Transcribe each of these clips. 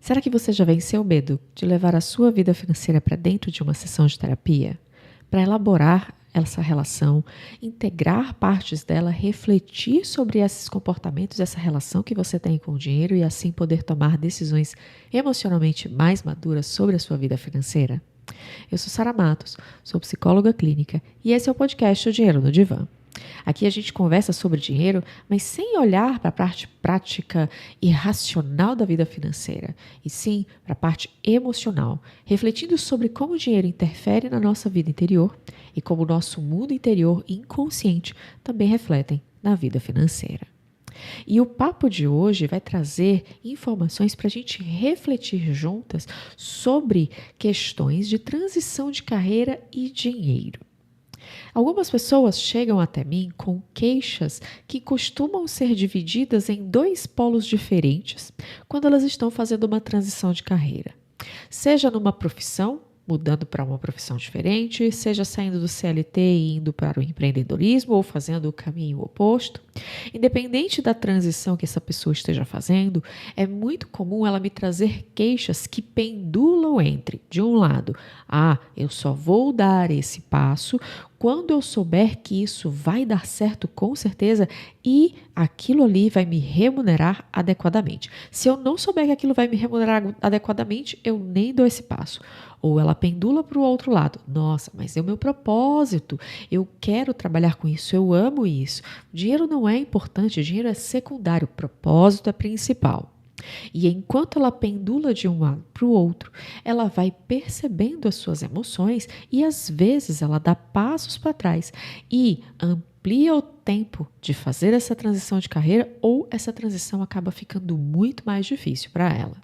Será que você já venceu o medo de levar a sua vida financeira para dentro de uma sessão de terapia? Para elaborar essa relação, integrar partes dela, refletir sobre esses comportamentos, essa relação que você tem com o dinheiro e assim poder tomar decisões emocionalmente mais maduras sobre a sua vida financeira? Eu sou Sara Matos, sou psicóloga clínica e esse é o podcast O Dinheiro no Divã. Aqui a gente conversa sobre dinheiro, mas sem olhar para a parte prática e racional da vida financeira, e sim para a parte emocional, refletindo sobre como o dinheiro interfere na nossa vida interior e como o nosso mundo interior e inconsciente também refletem na vida financeira. E o papo de hoje vai trazer informações para a gente refletir juntas sobre questões de transição de carreira e dinheiro. Algumas pessoas chegam até mim com queixas que costumam ser divididas em dois polos diferentes quando elas estão fazendo uma transição de carreira. Seja numa profissão, mudando para uma profissão diferente, seja saindo do CLT e indo para o empreendedorismo ou fazendo o caminho oposto. Independente da transição que essa pessoa esteja fazendo, é muito comum ela me trazer queixas que pendulam entre, de um lado, eu só vou dar esse passo quando eu souber que isso vai dar certo com certeza e aquilo ali vai me remunerar adequadamente. Se eu não souber que aquilo vai me remunerar adequadamente, eu nem dou esse passo. Ou ela pendula para o outro lado. Nossa, mas é o meu propósito. Eu quero trabalhar com isso, eu amo isso. O dinheiro não é importante, o dinheiro é secundário, o propósito é principal. E enquanto ela pendula de um lado para o outro, ela vai percebendo as suas emoções e às vezes ela dá passos para trás e amplia o tempo de fazer essa transição de carreira ou essa transição acaba ficando muito mais difícil para ela.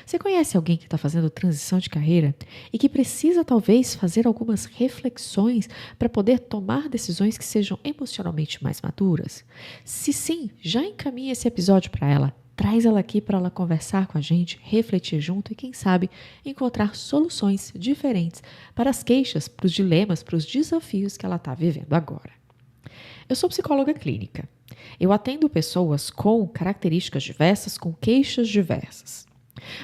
Você conhece alguém que está fazendo transição de carreira e que precisa talvez fazer algumas reflexões para poder tomar decisões que sejam emocionalmente mais maduras? Se sim, já encaminhe esse episódio para ela. Traz ela aqui para ela conversar com a gente, refletir junto e, quem sabe, encontrar soluções diferentes para as queixas, para os dilemas, para os desafios que ela está vivendo agora. Eu sou psicóloga clínica. Eu atendo pessoas com características diversas, com queixas diversas.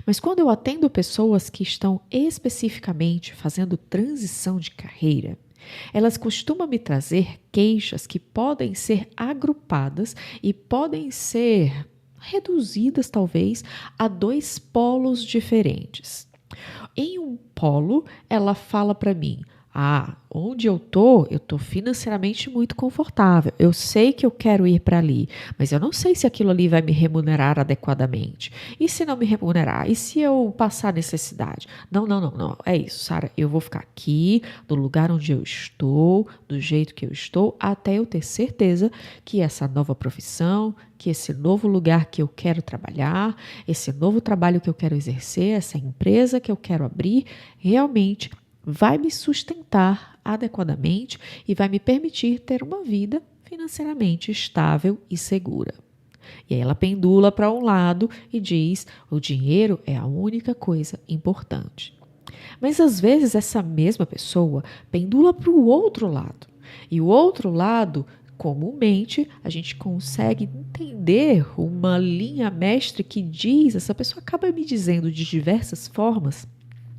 Mas quando eu atendo pessoas que estão especificamente fazendo transição de carreira, elas costumam me trazer queixas que podem ser agrupadas e podem ser reduzidas, talvez, a dois polos diferentes. Em um polo, ela fala para mim: onde eu tô financeiramente muito confortável. Eu sei que eu quero ir para ali, mas eu não sei se aquilo ali vai me remunerar adequadamente. E se não me remunerar? E se eu passar necessidade? Não. É isso, Sara. Eu vou ficar aqui, no lugar onde eu estou, do jeito que eu estou, até eu ter certeza que essa nova profissão, que esse novo lugar que eu quero trabalhar, esse novo trabalho que eu quero exercer, essa empresa que eu quero abrir, realmente vai me sustentar adequadamente e vai me permitir ter uma vida financeiramente estável e segura. E aí ela pendula para um lado e diz: o dinheiro é a única coisa importante. Mas às vezes essa mesma pessoa pendula para o outro lado. E o outro lado, comumente, a gente consegue entender uma linha mestre que diz, essa pessoa acaba me dizendo de diversas formas,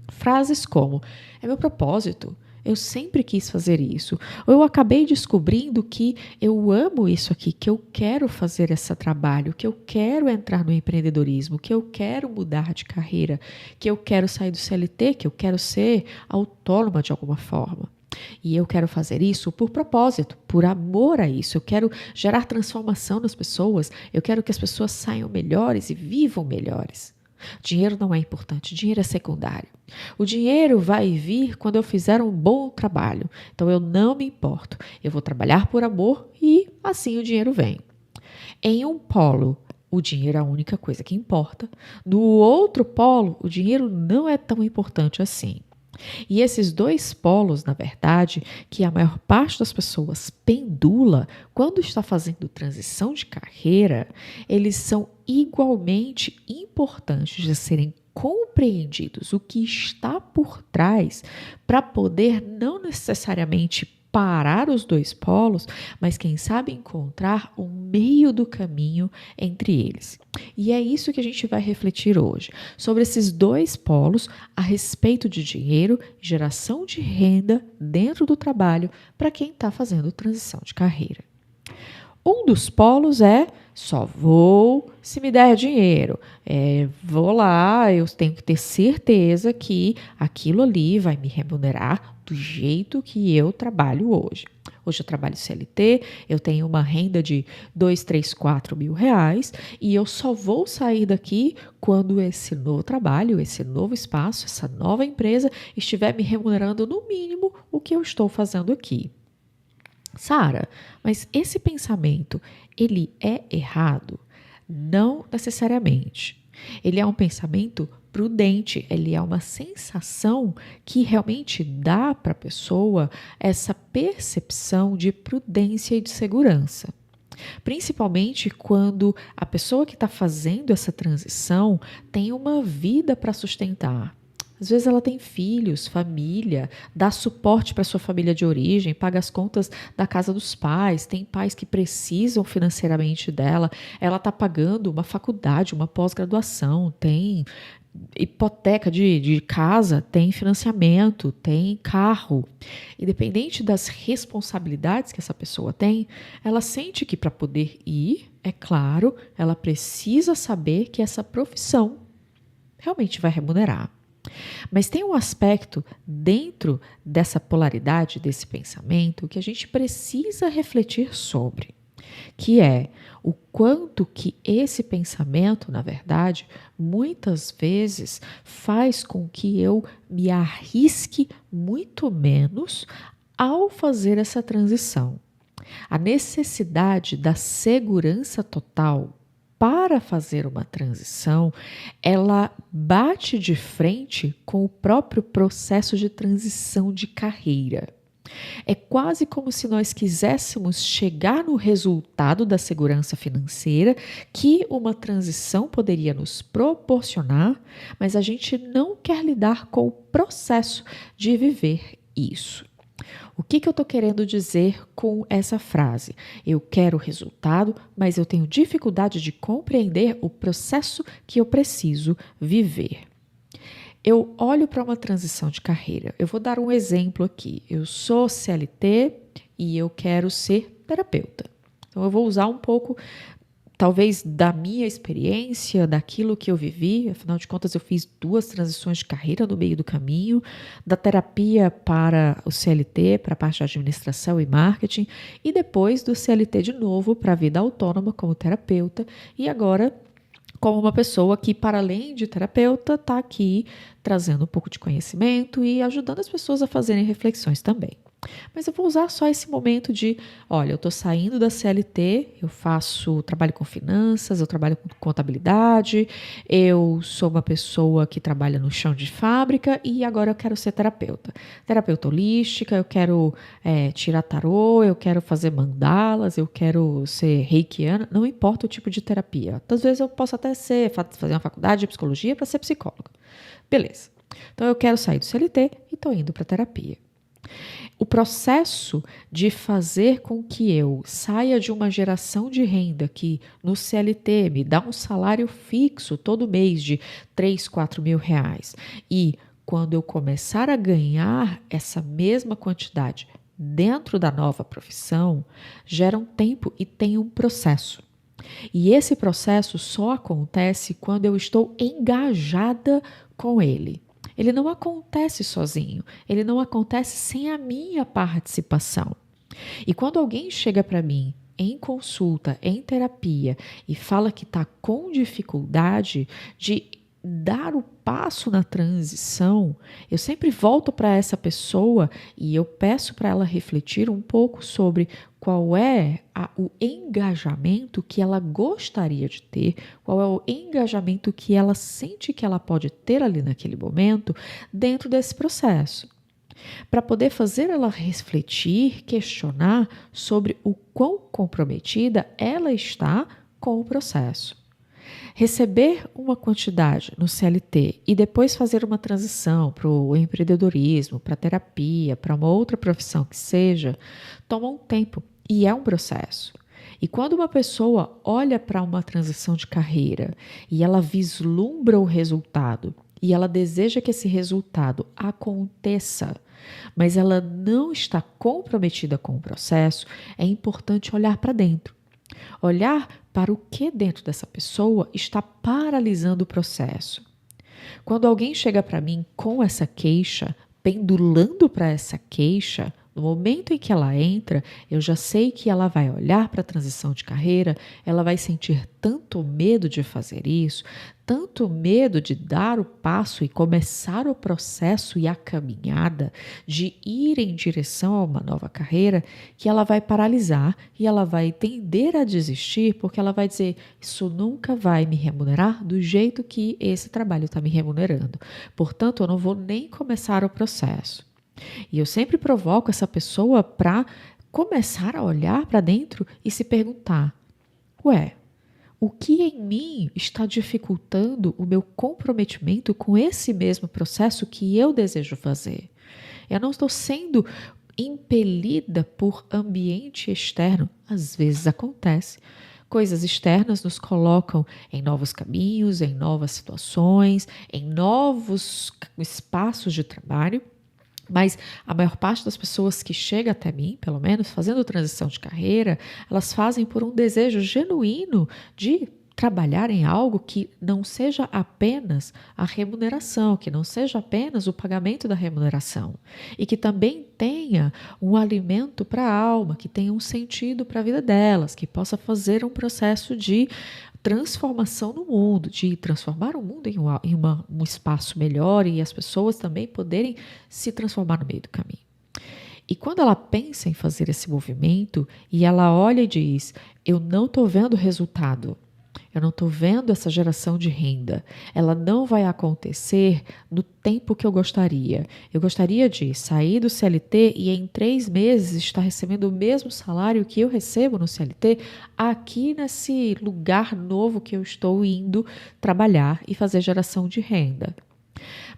frases como: é meu propósito, eu sempre quis fazer isso. Ou eu acabei descobrindo que eu amo isso aqui, que eu quero fazer esse trabalho, que eu quero entrar no empreendedorismo, que eu quero mudar de carreira, que eu quero sair do CLT, que eu quero ser autônoma de alguma forma. E eu quero fazer isso por propósito, por amor a isso. Eu quero gerar transformação nas pessoas, eu quero que as pessoas saiam melhores e vivam melhores. Dinheiro não é importante, dinheiro é secundário. O dinheiro vai vir quando eu fizer um bom trabalho. Então eu não me importo. Eu vou trabalhar por amor e assim o dinheiro vem. Em um polo, o dinheiro é a única coisa que importa. No outro polo, o dinheiro não é tão importante assim. E esses dois polos, na verdade, que a maior parte das pessoas pendula quando está fazendo transição de carreira, eles são igualmente importantes de serem compreendidos, o que está por trás, para poder não necessariamente parar os dois polos, mas quem sabe encontrar um meio do caminho entre eles. E é isso que a gente vai refletir hoje, sobre esses dois polos a respeito de dinheiro e geração de renda dentro do trabalho para quem está fazendo transição de carreira. Um dos polos é só vou se me der dinheiro. Vou lá, eu tenho que ter certeza que aquilo ali vai me remunerar do jeito que eu trabalho hoje. Hoje eu trabalho CLT, eu tenho uma renda de 2, 3, 4 mil reais e eu só vou sair daqui quando esse novo trabalho, esse novo espaço, essa nova empresa estiver me remunerando no mínimo o que eu estou fazendo aqui. Sara, mas esse pensamento, ele é errado? Não necessariamente. Ele é um pensamento prudente, ele é uma sensação que realmente dá para a pessoa essa percepção de prudência e de segurança. Principalmente quando a pessoa que está fazendo essa transição tem uma vida para sustentar. Às vezes ela tem filhos, família, dá suporte para sua família de origem, paga as contas da casa dos pais, tem pais que precisam financeiramente dela, ela está pagando uma faculdade, uma pós-graduação, tem hipoteca de casa, tem financiamento, tem carro. Independente das responsabilidades que essa pessoa tem, ela sente que para poder ir, é claro, ela precisa saber que essa profissão realmente vai remunerar. Mas tem um aspecto dentro dessa polaridade, desse pensamento, que a gente precisa refletir sobre, que é o quanto que esse pensamento, na verdade, muitas vezes faz com que eu me arrisque muito menos ao fazer essa transição. A necessidade da segurança total para fazer uma transição, ela bate de frente com o próprio processo de transição de carreira. É quase como se nós quiséssemos chegar no resultado da segurança financeira que uma transição poderia nos proporcionar, mas a gente não quer lidar com o processo de viver isso. O que eu estou querendo dizer com essa frase? Eu quero o resultado, mas eu tenho dificuldade de compreender o processo que eu preciso viver. Eu olho para uma transição de carreira. Eu vou dar um exemplo aqui. Eu sou CLT e eu quero ser terapeuta. Então, eu vou usar um pouco, talvez, da minha experiência, daquilo que eu vivi. Afinal de contas, eu fiz 2 transições de carreira no meio do caminho, da terapia para o CLT, para a parte de administração e marketing, e depois do CLT de novo para a vida autônoma como terapeuta, e agora como uma pessoa que, para além de terapeuta, está aqui trazendo um pouco de conhecimento e ajudando as pessoas a fazerem reflexões também. Mas eu vou usar só esse momento de, olha, eu estou saindo da CLT, eu trabalho com finanças, eu trabalho com contabilidade, eu sou uma pessoa que trabalha no chão de fábrica e agora eu quero ser terapeuta. Terapeuta holística, eu quero tirar tarô, eu quero fazer mandalas, eu quero ser reikiana, não importa o tipo de terapia. Às vezes eu posso até fazer uma faculdade de psicologia para ser psicóloga. Beleza. Então eu quero sair do CLT e estou indo para terapia. O processo de fazer com que eu saia de uma geração de renda que no CLT me dá um salário fixo todo mês de 3, 4 mil reais e quando eu começar a ganhar essa mesma quantidade dentro da nova profissão, gera um tempo e tem um processo. E esse processo só acontece quando eu estou engajada com ele. Ele não acontece sozinho, ele não acontece sem a minha participação. E quando alguém chega para mim em consulta, em terapia, e fala que está com dificuldade de dar o passo na transição, eu sempre volto para essa pessoa e eu peço para ela refletir um pouco sobre qual é o engajamento que ela gostaria de ter, qual é o engajamento que ela sente que ela pode ter ali naquele momento dentro desse processo. Para poder fazer ela refletir, questionar sobre o quão comprometida ela está com o processo. Receber uma quantidade no CLT e depois fazer uma transição para o empreendedorismo, para a terapia, para uma outra profissão que seja, toma um tempo e é um processo. E quando uma pessoa olha para uma transição de carreira e ela vislumbra o resultado e ela deseja que esse resultado aconteça, mas ela não está comprometida com o processo, é importante olhar para dentro. Olhar para o que dentro dessa pessoa está paralisando o processo. Quando alguém chega para mim com essa queixa, pendulando para essa queixa, no momento em que ela entra, eu já sei que ela vai olhar para a transição de carreira, ela vai sentir tanto medo de fazer isso, tanto medo de dar o passo e começar o processo e a caminhada, de ir em direção a uma nova carreira, que ela vai paralisar e ela vai tender a desistir, porque ela vai dizer, isso nunca vai me remunerar do jeito que esse trabalho está me remunerando. Portanto, eu não vou nem começar o processo. E eu sempre provoco essa pessoa para começar a olhar para dentro e se perguntar, o que em mim está dificultando o meu comprometimento com esse mesmo processo que eu desejo fazer? Eu não estou sendo impelida por ambiente externo. Às vezes acontece. Coisas externas nos colocam em novos caminhos, em novas situações, em novos espaços de trabalho. Mas a maior parte das pessoas que chega até mim, pelo menos, fazendo transição de carreira, elas fazem por um desejo genuíno de trabalhar em algo que não seja apenas a remuneração, que não seja apenas o pagamento da remuneração e que também tenha um alimento para a alma, que tenha um sentido para a vida delas, que possa fazer um processo de transformação no mundo, de transformar o mundo em um espaço melhor e as pessoas também poderem se transformar no meio do caminho. E quando ela pensa em fazer esse movimento e ela olha e diz, eu não estou vendo resultado, eu não estou vendo essa geração de renda, ela não vai acontecer no tempo que eu gostaria. Eu gostaria de sair do CLT e em 3 meses estar recebendo o mesmo salário que eu recebo no CLT aqui nesse lugar novo que eu estou indo trabalhar e fazer geração de renda.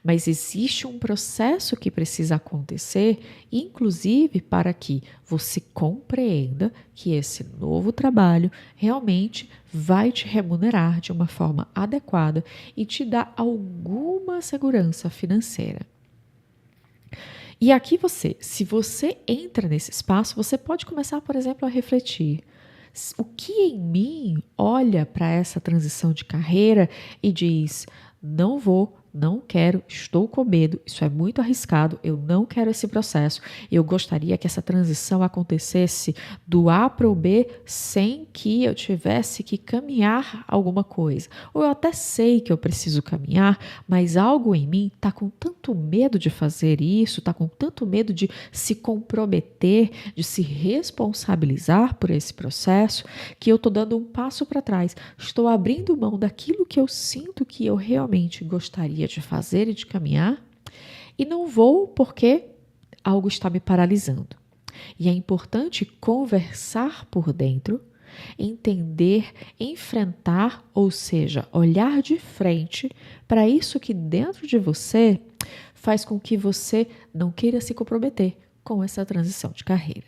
Mas existe um processo que precisa acontecer, inclusive para que você compreenda que esse novo trabalho realmente vai te remunerar de uma forma adequada e te dar alguma segurança financeira. E aqui se você entra nesse espaço, você pode começar, por exemplo, a refletir. O que em mim olha para essa transição de carreira e diz, não quero, estou com medo, isso é muito arriscado, eu não quero esse processo. Eu gostaria que essa transição acontecesse do A para o B sem que eu tivesse que caminhar alguma coisa. Ou eu até sei que eu preciso caminhar, mas algo em mim está com tanto medo de fazer isso, está com tanto medo de se comprometer, de se responsabilizar por esse processo, que eu estou dando um passo para trás. Estou abrindo mão daquilo que eu sinto que eu realmente gostaria de fazer e de caminhar, e não vou porque algo está me paralisando. E é importante conversar por dentro, entender, enfrentar, ou seja, olhar de frente para isso que dentro de você faz com que você não queira se comprometer com essa transição de carreira.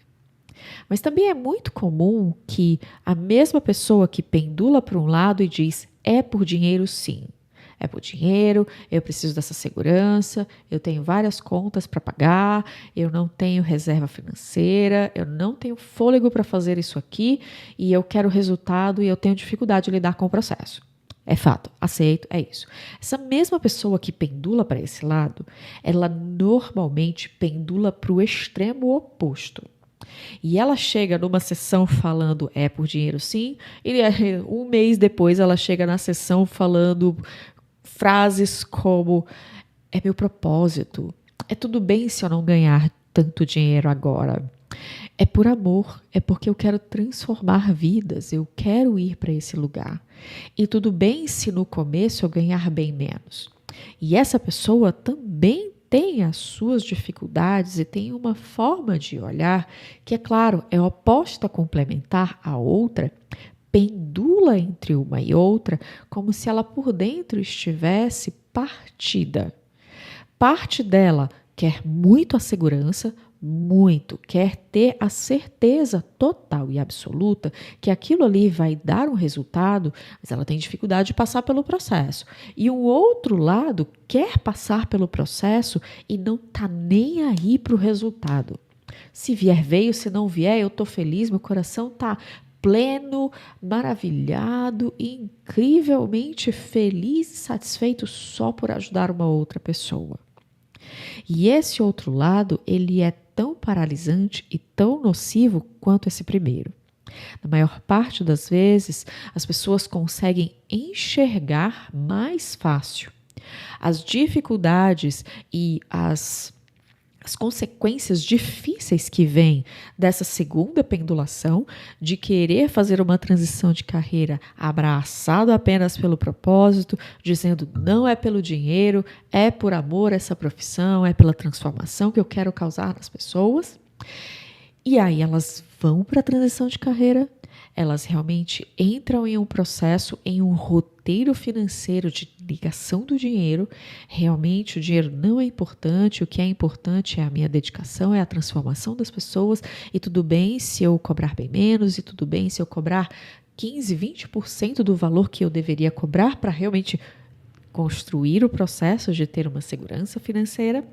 Mas também é muito comum que a mesma pessoa que pendula para um lado e diz, é por dinheiro sim, é por dinheiro, eu preciso dessa segurança, eu tenho várias contas para pagar, eu não tenho reserva financeira, eu não tenho fôlego para fazer isso aqui e eu quero resultado e eu tenho dificuldade de lidar com o processo. É fato, aceito, é isso. Essa mesma pessoa que pendula para esse lado, ela normalmente pendula para o extremo oposto. E ela chega numa sessão falando é por dinheiro sim, e um mês depois ela chega na sessão falando frases como é meu propósito, é tudo bem se eu não ganhar tanto dinheiro agora, é por amor, é porque eu quero transformar vidas, eu quero ir para esse lugar. E tudo bem se no começo eu ganhar bem menos. E essa pessoa também tem as suas dificuldades e tem uma forma de olhar que, é claro, é oposta a complementar a outra, pendula entre uma e outra como se ela por dentro estivesse partida. Parte dela quer muito a segurança, muito, quer ter a certeza total e absoluta que aquilo ali vai dar um resultado, mas ela tem dificuldade de passar pelo processo. E um outro lado quer passar pelo processo e não está nem aí para o resultado. Se vier, veio, se não vier, eu estou feliz, meu coração está pleno, maravilhado, incrivelmente feliz e satisfeito só por ajudar uma outra pessoa. E esse outro lado, ele é tão paralisante e tão nocivo quanto esse primeiro. Na maior parte das vezes, as pessoas conseguem enxergar mais fácil as dificuldades e as consequências difíceis que vêm dessa segunda pendulação de querer fazer uma transição de carreira abraçado apenas pelo propósito, dizendo não é pelo dinheiro, é por amor a essa profissão, é pela transformação que eu quero causar nas pessoas. E aí elas vão para a transição de carreira, elas realmente entram em um processo, em um roteiro financeiro de ligação do dinheiro. Realmente o dinheiro não é importante, o que é importante é a minha dedicação, é a transformação das pessoas, e tudo bem se eu cobrar bem menos, e tudo bem se eu cobrar 15, 20% do valor que eu deveria cobrar para realmente construir o processo de ter uma segurança financeira.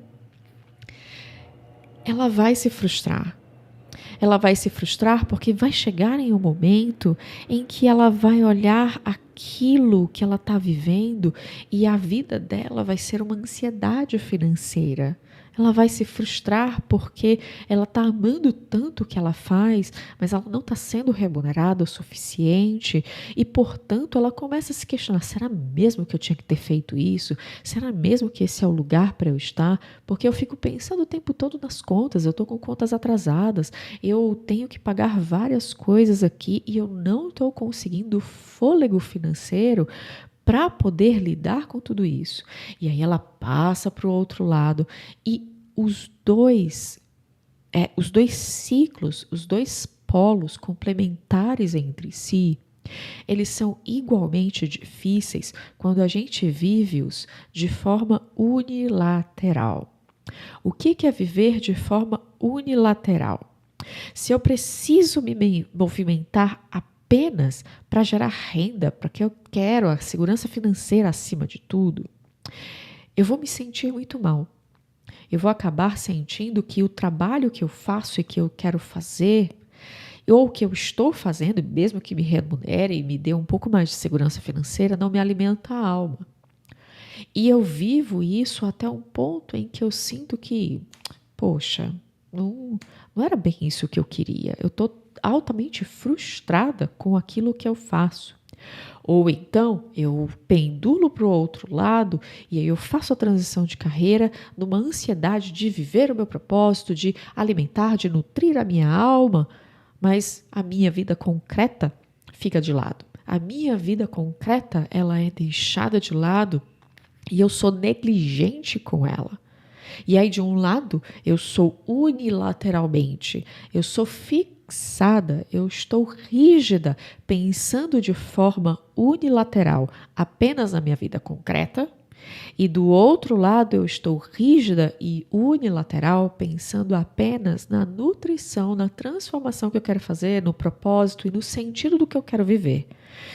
Ela vai se frustrar. Ela vai se frustrar porque vai chegar em um momento em que ela vai olhar aquilo que ela está vivendo e a vida dela vai ser uma ansiedade financeira. Ela vai se frustrar porque ela está amando tanto o que ela faz, mas ela não está sendo remunerada o suficiente e, portanto, ela começa a se questionar, será mesmo que eu tinha que ter feito isso? Será mesmo que esse é o lugar para eu estar? Porque eu fico pensando o tempo todo nas contas, eu estou com contas atrasadas, eu tenho que pagar várias coisas aqui e eu não estou conseguindo fôlego financeiro para poder lidar com tudo isso. E aí ela passa para o outro lado e os dois ciclos, os dois polos complementares entre si, eles são igualmente difíceis quando a gente vive-os de forma unilateral. O que é viver de forma unilateral? Se eu preciso me movimentar apenas para gerar renda, para que eu quero a segurança financeira acima de tudo, eu vou me sentir muito mal. Eu vou acabar sentindo que o trabalho que eu faço e que eu quero fazer, ou que eu estou fazendo, mesmo que me remunere e me dê um pouco mais de segurança financeira, não me alimenta a alma. E eu vivo isso até um ponto em que eu sinto que, poxa, não era bem isso que eu queria. Eu estou altamente frustrada com aquilo que eu faço. Ou então eu pendulo para o outro lado e aí eu faço a transição de carreira numa ansiedade de viver o meu propósito, de alimentar, de nutrir a minha alma, mas a minha vida concreta fica de lado. A minha vida concreta, ela é deixada de lado e eu sou negligente com ela. E aí, de um lado, eu sou unilateralmente, eu sou fixada, eu estou rígida, pensando de forma unilateral apenas na minha vida concreta, e do outro lado, eu estou rígida e unilateral, pensando apenas na nutrição, na transformação que eu quero fazer, no propósito e no sentido do que eu quero viver,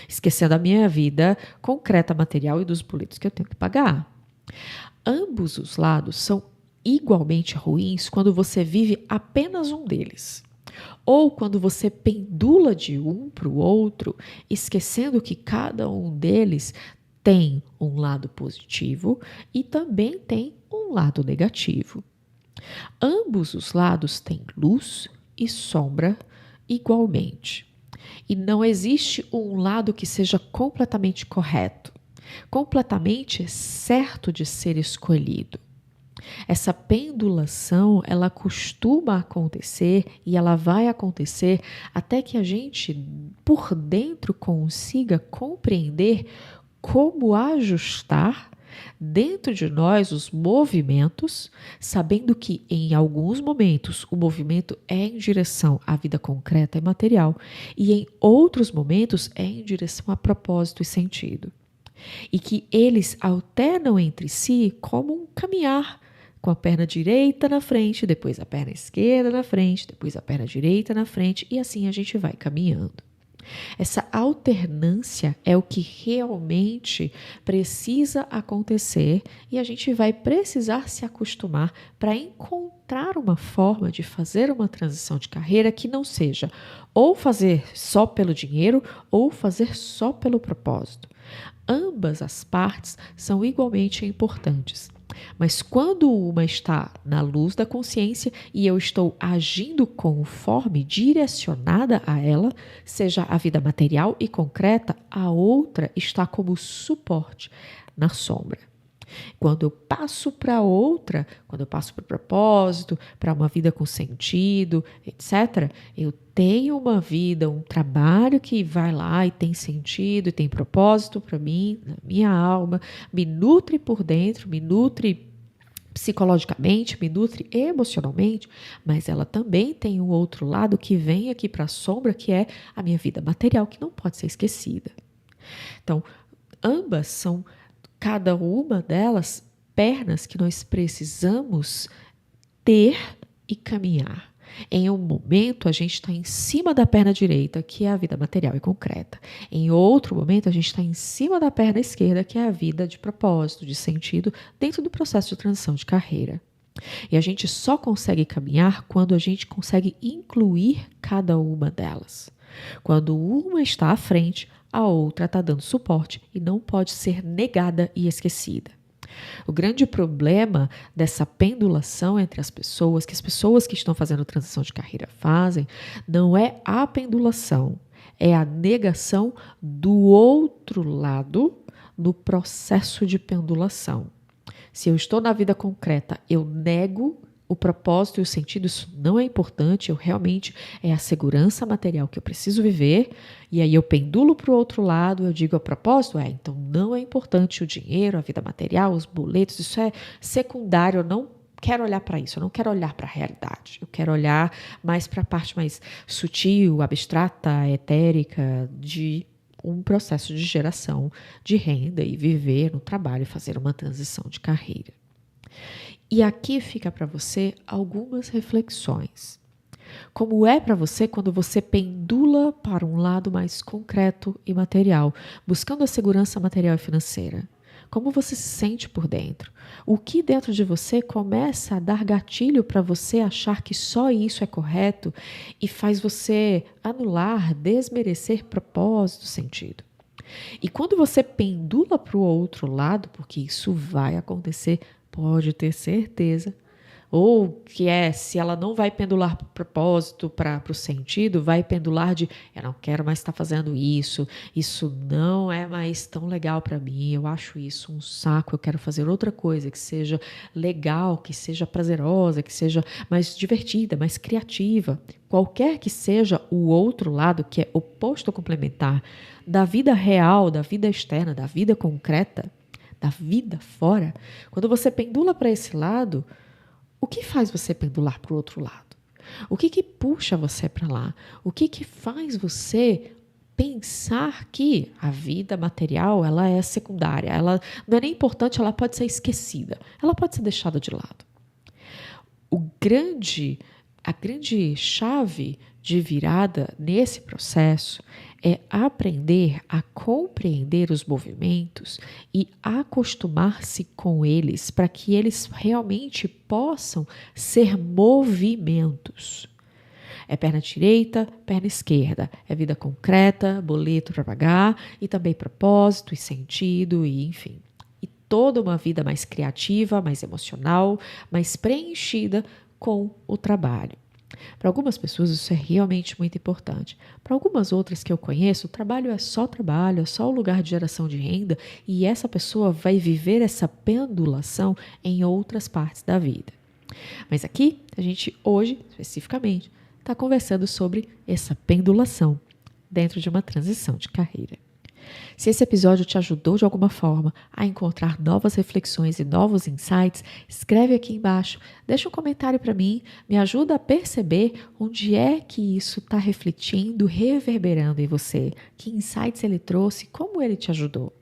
esquecendo a minha vida concreta, material e dos boletos que eu tenho que pagar. Ambos os lados são igualmente ruins quando você vive apenas um deles. Ou quando você pendula de um para o outro, esquecendo que cada um deles tem um lado positivo e também tem um lado negativo. Ambos os lados têm luz e sombra igualmente. E não existe um lado que seja completamente correto, completamente certo de ser escolhido. Essa pendulação, ela costuma acontecer e ela vai acontecer até que a gente, por dentro, consiga compreender como ajustar dentro de nós os movimentos, sabendo que em alguns momentos o movimento é em direção à vida concreta e material e em outros momentos é em direção a propósito e sentido. E que eles alternam entre si como um caminhar, com a perna direita na frente, depois a perna esquerda na frente, depois a perna direita na frente, e assim a gente vai caminhando. Essa alternância é o que realmente precisa acontecer e a gente vai precisar se acostumar para encontrar uma forma de fazer uma transição de carreira que não seja ou fazer só pelo dinheiro ou fazer só pelo propósito. Ambas as partes são igualmente importantes. Mas quando uma está na luz da consciência e eu estou agindo conforme direcionada a ela, seja a vida material e concreta, a outra está como suporte na sombra. Quando eu passo para outra, quando eu passo para o propósito, para uma vida com sentido, etc., eu tenho uma vida, um trabalho que vai lá e tem sentido e tem propósito para mim, na minha alma, me nutre por dentro, me nutre psicologicamente, me nutre emocionalmente, mas ela também tem um outro lado que vem aqui para a sombra, que é a minha vida material, que não pode ser esquecida. Então, ambas são, cada uma delas, pernas que nós precisamos ter e caminhar. Em um momento, a gente está em cima da perna direita, que é a vida material e concreta. Em outro momento, a gente está em cima da perna esquerda, que é a vida de propósito, de sentido, dentro do processo de transição de carreira. E a gente só consegue caminhar quando a gente consegue incluir cada uma delas. Quando uma está à frente, a outra está dando suporte e não pode ser negada e esquecida. O grande problema dessa pendulação entre as pessoas, que as pessoas que estão fazendo transição de carreira fazem, não é a pendulação, é a negação do outro lado no processo de pendulação. Se eu estou na vida concreta, eu nego o propósito e o sentido, isso não é importante, eu realmente é a segurança material que eu preciso viver, e aí eu pendulo para o outro lado, eu digo a propósito, então não é importante o dinheiro, a vida material, os boletos, isso é secundário, eu não quero olhar para isso, eu não quero olhar para a realidade, eu quero olhar mais para a parte mais sutil, abstrata, etérica, de um processo de geração de renda e viver no trabalho, fazer uma transição de carreira. E aqui fica para você algumas reflexões. Como é para você quando você pendula para um lado mais concreto e material, buscando a segurança material e financeira? Como você se sente por dentro? O que dentro de você começa a dar gatilho para você achar que só isso é correto e faz você anular, desmerecer propósito, sentido? E quando você pendula para o outro lado, porque isso vai acontecer, pode ter certeza, ou que se ela não vai pendular para o propósito, para o sentido, vai pendular de eu não quero mais estar fazendo isso não é mais tão legal para mim, eu acho isso um saco, eu quero fazer outra coisa que seja legal, que seja prazerosa, que seja mais divertida, mais criativa. Qualquer que seja o outro lado, que é oposto ou complementar da vida real, da vida externa, da vida concreta, da vida fora, quando você pendula para esse lado, o que faz você pendular para o outro lado? O que puxa você para lá? O que faz você pensar que a vida material ela é secundária, ela não é nem importante, ela pode ser esquecida, ela pode ser deixada de lado. A grande chave de virada nesse processo é aprender a compreender os movimentos e acostumar-se com eles para que eles realmente possam ser movimentos. É perna direita, perna esquerda, é vida concreta, boleto para pagar e também propósito e sentido e enfim. E toda uma vida mais criativa, mais emocional, mais preenchida com o trabalho. Para algumas pessoas isso é realmente muito importante. Para algumas outras que eu conheço, o trabalho, é só o lugar de geração de renda e essa pessoa vai viver essa pendulação em outras partes da vida. Mas aqui, a gente hoje, especificamente, está conversando sobre essa pendulação dentro de uma transição de carreira. Se esse episódio te ajudou de alguma forma a encontrar novas reflexões e novos insights, escreve aqui embaixo, deixa um comentário para mim, me ajuda a perceber onde é que isso está refletindo, reverberando em você, que insights ele trouxe, como ele te ajudou.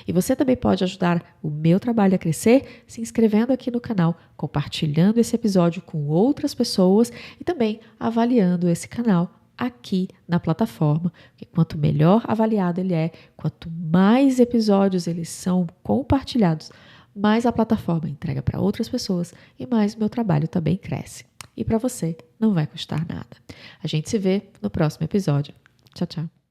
E você também pode ajudar o meu trabalho a crescer se inscrevendo aqui no canal, compartilhando esse episódio com outras pessoas e também avaliando esse canal aqui na plataforma. Porque quanto melhor avaliado ele é, quanto mais episódios eles são compartilhados, mais a plataforma entrega para outras pessoas e mais meu trabalho também cresce. E para você não vai custar nada. A gente se vê no próximo episódio. Tchau, tchau.